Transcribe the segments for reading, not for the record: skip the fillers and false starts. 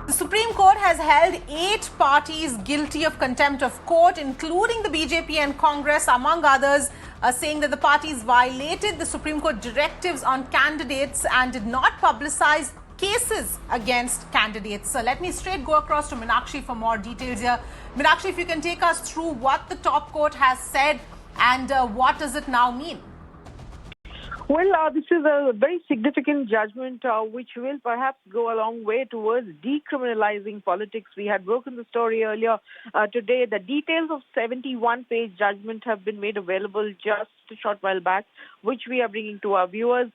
The Supreme Court has held 8 parties guilty of contempt of court, including the BJP and Congress, among others, saying that the parties violated the Supreme Court directives on candidates and did not publicize cases against candidates. So let me straight go across to Meenakshi for more details here. Meenakshi, if you can take us through what the top court has said and what does it now mean? Well, this is a very significant judgment which will perhaps go a long way towards decriminalizing politics. We had broken the story earlier today. The details of 71-page judgment have been made available just a short while back, which we are bringing to our viewers.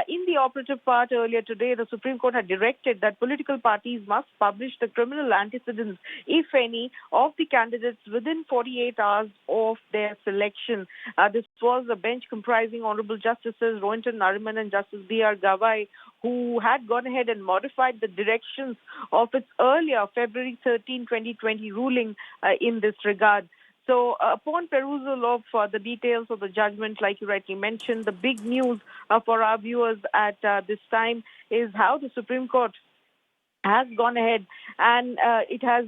In the operative part earlier today, the Supreme Court had directed that political parties must publish the criminal antecedents, if any, of the candidates within 48 hours of their selection. This was a bench comprising Honorable Justices Rohinton Nariman and Justice B.R. Gavai, who had gone ahead and modified the directions of its earlier February 13, 2020 ruling in this regard. So upon perusal of the details of the judgment, like you rightly mentioned, the big news for our viewers at this time is how the Supreme Court has gone ahead and it has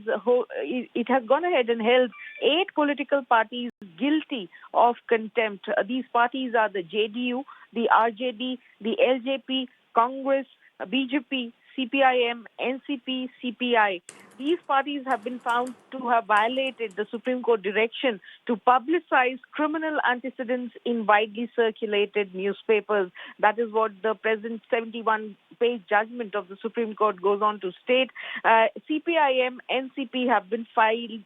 gone ahead and held 8 political parties guilty of contempt. These parties are the JDU, the RJD, the LJP, Congress, BJP, CPIM, NCP, CPI. These parties have been found to have violated the Supreme Court direction to publicize criminal antecedents in widely circulated newspapers. That is what the present 71-page judgment of the Supreme Court goes on to state. CPIM, NCP have been fined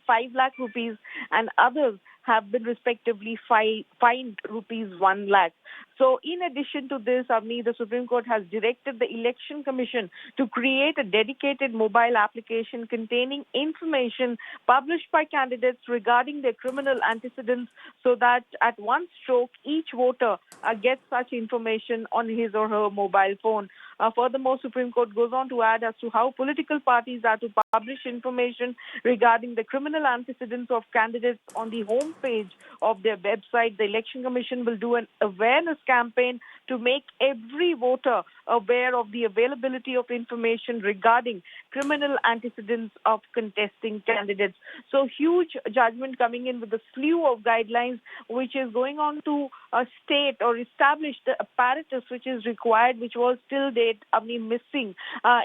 5 lakh rupees, and others have been respectively fined rupees 1 lakh. So in addition to this, Avni, the Supreme Court has directed the Election Commission to create a dedicated mobile application containing information published by candidates regarding their criminal antecedents so that at one stroke, each voter gets such information on his or her mobile phone. Furthermore, Supreme Court goes on to add as to how political parties are to publish information regarding the criminal antecedents of candidates on the home page of their website. The Election Commission will do an awareness campaign to make every voter aware of the availability of information regarding criminal antecedents of contesting candidates. So huge judgment coming in with a slew of guidelines which is going on to state or establish the apparatus which is required, which was till date missing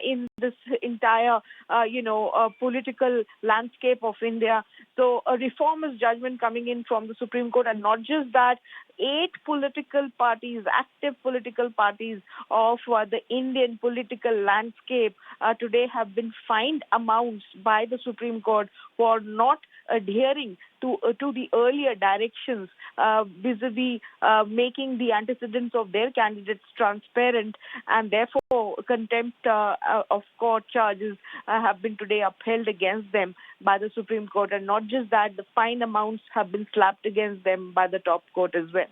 in this entire political landscape of India. So a reformist judgment coming in from the Supreme Court, and not just that, 8 political parties, active political parties of the Indian political landscape today have been fined amounts by the Supreme Court for not adhering to the earlier directions vis-a-vis making the antecedents of their candidates transparent, and therefore contempt of court charges have been today upheld against them by the Supreme Court. And not just that, the fine amounts have been slapped against them by the top court as well.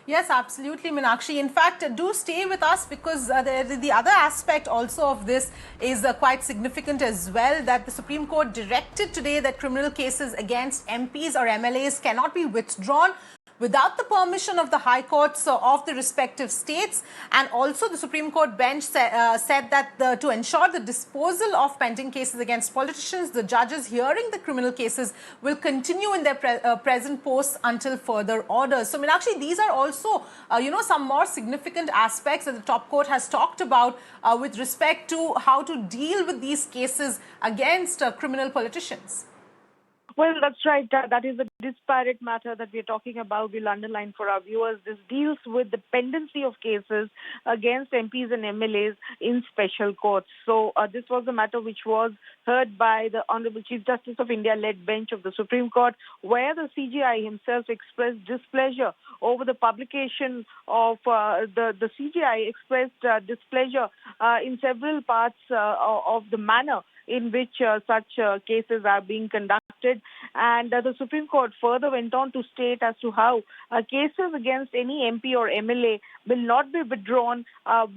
Yes, absolutely, Meenakshi. In fact, do stay with us because the other aspect also of this is quite significant as well, that the Supreme Court directed today that criminal cases against MPs or MLAs cannot be withdrawn without the permission of the high courts of the respective states. And also the Supreme Court bench said that to ensure the disposal of pending cases against politicians, the judges hearing the criminal cases will continue in their present posts until further orders. So Meenakshi, these are also some more significant aspects that the top court has talked about with respect to how to deal with these cases against criminal politicians. Well, that's right. That is a disparate matter that we're talking about. We'll underline for our viewers. This deals with the pendency of cases against MPs and MLAs in special courts. So this was a matter which was heard by the Honorable Chief Justice of India-led bench of the Supreme Court, where the CJI himself expressed displeasure over the publication of the CJI expressed displeasure in several parts of the manner in which such cases are being conducted. And the Supreme Court Court further went on to state as to how cases against any MP or MLA will not be withdrawn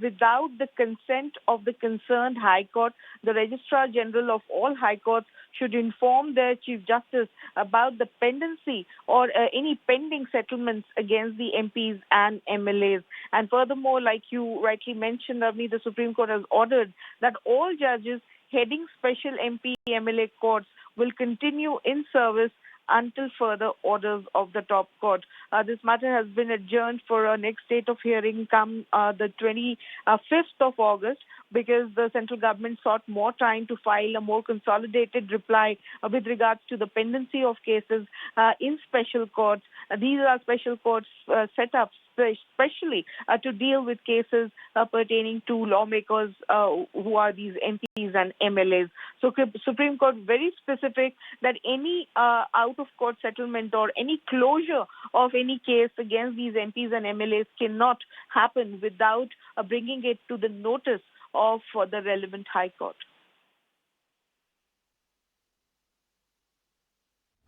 without the consent of the concerned High Court. The Registrar General of all High Courts should inform their Chief Justice about the pendency or any pending settlements against the MPs and MLAs. And furthermore, like you rightly mentioned, Ravni, the Supreme Court has ordered that all judges heading special MP MLA courts will continue in service until further orders of the top court. This matter has been adjourned for a next date of hearing come the 25th of August, because the central government sought more time to file a more consolidated reply with regards to the pendency of cases in special courts. These are special courts set up especially to deal with cases pertaining to lawmakers who are these MPs and MLAs. So Supreme Court very specific that any out-of-court settlement or any closure of any case against these MPs and MLAs cannot happen without bringing it to the notice of the relevant High Court.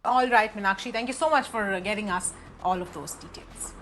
All right, Meenakshi, thank you so much for getting us all of those details.